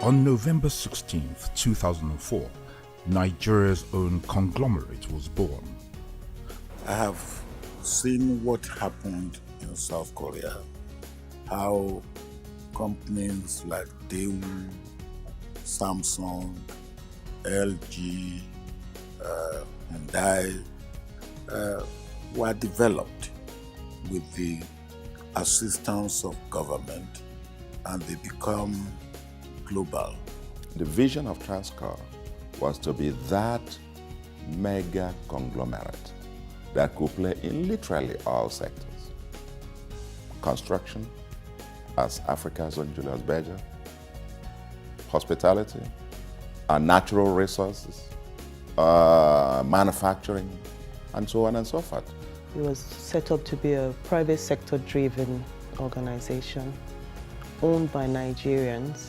On November 16, 2004, Nigeria's own conglomerate was born. I have seen what happened in South Korea, how companies like Daewoo, Samsung, LG, Hyundai were developed with the assistance of government, and they become global. The vision of Transcorp was to be that mega conglomerate that could play in literally all sectors. Construction, as Africa's own Julius Berger, hospitality, natural resources, manufacturing, and so on and so forth. It was set up to be a private sector-driven organization owned by Nigerians,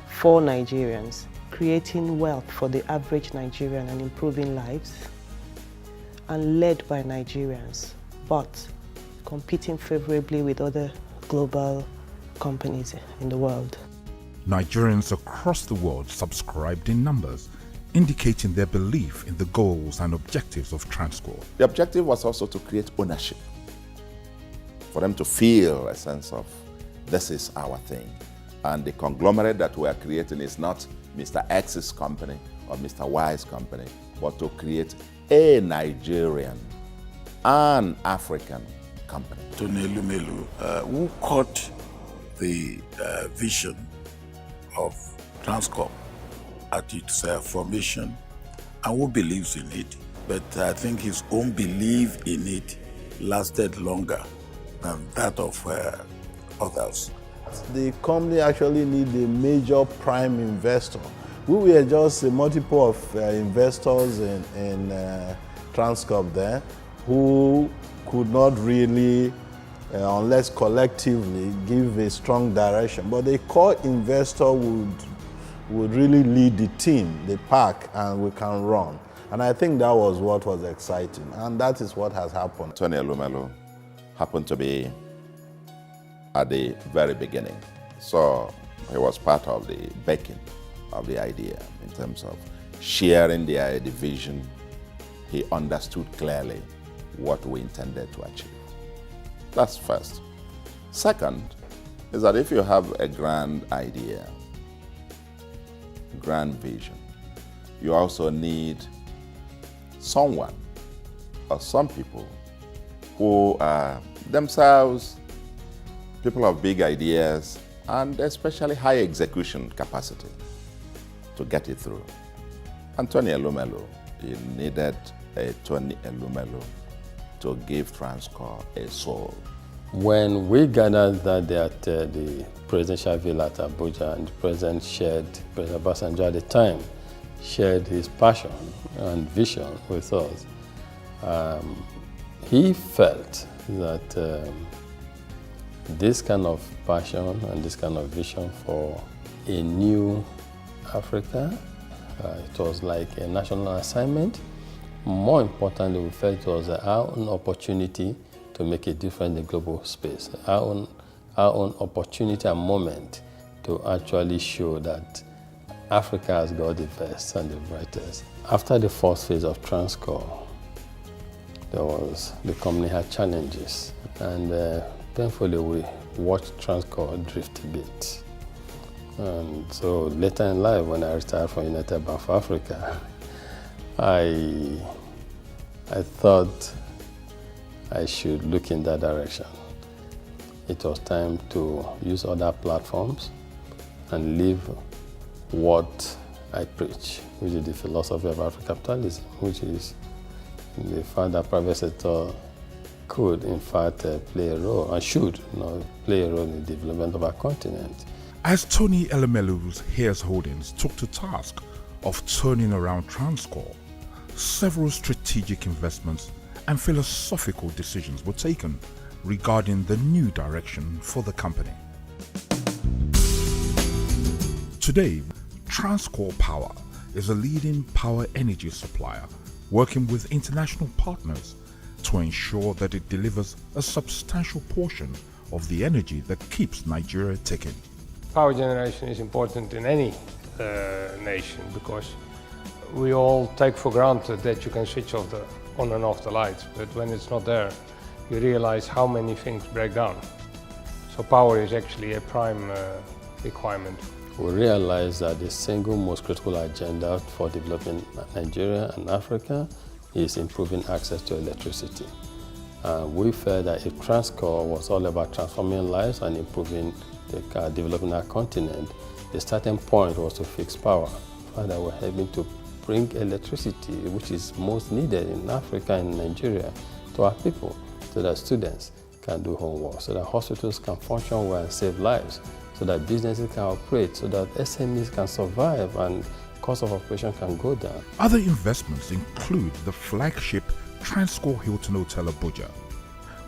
for Nigerians, creating wealth for the average Nigerian and improving lives, and led by Nigerians, but competing favorably with other global companies in the world. Nigerians across the world subscribed in numbers, indicating their belief in the goals and objectives of Transcorp. The objective was also to create ownership, for them to feel a sense of this is our thing. And the conglomerate that we are creating is not Mr. X's company or Mr. Y's company, but to create a Nigerian and African company. Tony Elumelu, who caught the vision of Transcorp at its formation and who believes in it, but I think his own belief in it lasted longer than that of others. The company actually needed a major prime investor. We were just a multiple of investors in Transcorp there who could not really, unless collectively, give a strong direction. But a core investor would really lead the team, the pack, and we can run. And I think that was what was exciting, and that is what has happened. Tony Elumelu happened to be at the very beginning. So he was part of the backing of the idea in terms of sharing the vision. He understood clearly what we intended to achieve. That's first. Second is that if you have a grand idea, grand vision, you also need someone or some people who are themselves people of big ideas and especially high execution capacity to get it through. And Tony Elumelu, he needed a Tony Elumelu to give Transcorp a soul. When we gathered that day at the presidential villa at Abuja, and the President Obasanjo at the time, shared his passion and vision with us, he felt that this kind of passion and this kind of vision for a new Africa, it was like a national assignment. More importantly, we felt it was our own opportunity to make a difference in the global space, our own opportunity and moment to actually show that Africa has got the best and the brightest. After the first phase of Transcorp, the company had challenges, and painfully we watched Transcorp drift a bit. And so later in life, when I retired from United Bank for Africa, I thought I should look in that direction. It was time to use other platforms and live what I preach, which is the philosophy of Afro-capitalism, which is the fact that private sector could, in fact, play a role, and should play a role in the development of our continent. As Tony Elumelu's Heirs Holdings took to task of turning around Transcorp, several strategic investments and philosophical decisions were taken regarding the new direction for the company. Today, Transcorp Power is a leading power energy supplier working with international partners to ensure that it delivers a substantial portion of the energy that keeps Nigeria ticking. Power generation is important in any nation because we all take for granted that you can switch off the on and off the lights, but when it's not there, you realize how many things break down. So power is actually a prime requirement. We realize that the single most critical agenda for developing Nigeria and Africa is improving access to electricity. We felt that if Transcorp was all about transforming lives and improving developing our continent, the starting point was to fix power. That we're having to bring electricity, which is most needed in Africa and Nigeria, to our people, so that students can do homework, so that hospitals can function well and save lives, so that businesses can operate, so that SMEs can survive and cost of operation can go down. Other investments include the flagship Transcorp Hilton Hotel Abuja,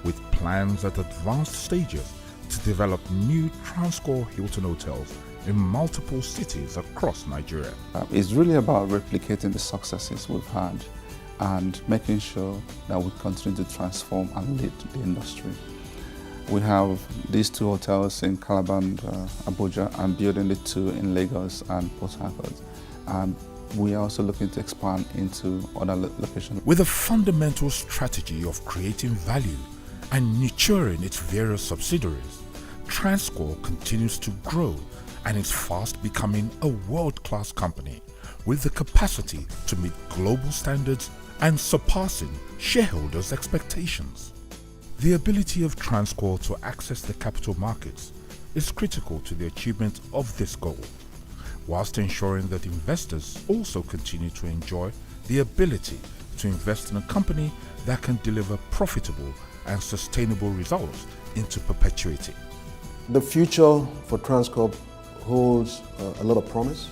with plans at advanced stages to develop new Transcorp Hilton hotels in multiple cities across Nigeria. It's really about replicating the successes we've had and making sure that we continue to transform and lead the industry. We have these 2 hotels in Calabar and Abuja, and building the 2 in Lagos and Port Harcourt. And we are also looking to expand into other locations. With a fundamental strategy of creating value and nurturing its various subsidiaries, Transcorp continues to grow and is fast becoming a world-class company with the capacity to meet global standards and surpassing shareholders' expectations. The ability of Transcorp to access the capital markets is critical to the achievement of this goal, whilst ensuring that investors also continue to enjoy the ability to invest in a company that can deliver profitable and sustainable results into perpetuity. The future for Transcorp holds a lot of promise.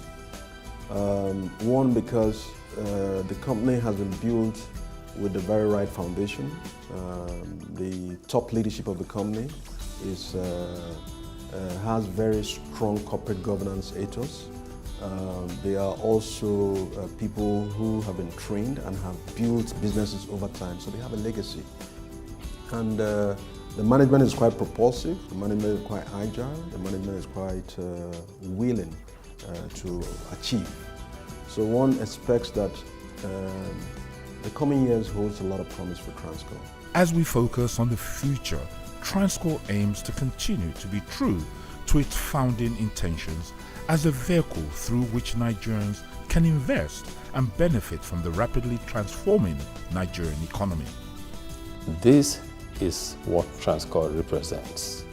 One, because the company has been built with the very right foundation. The top leadership of the company has very strong corporate governance ethos. They are also people who have been trained and have built businesses over time, so they have a legacy. And the management is quite propulsive, the management is quite agile, the management is quite willing to achieve. So one expects that the coming years holds a lot of promise for Transcorp. As we focus on the future, Transcorp aims to continue to be true to its founding intentions as a vehicle through which Nigerians can invest and benefit from the rapidly transforming Nigerian economy. This is what Transcorp represents.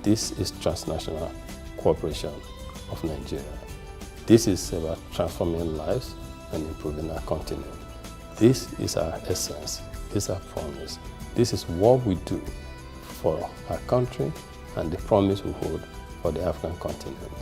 This is Transnational Corporation of Nigeria. This is about transforming lives and improving our continent. This is our essence, this is our promise. This is what we do for our country and the promise we hold for the African continent.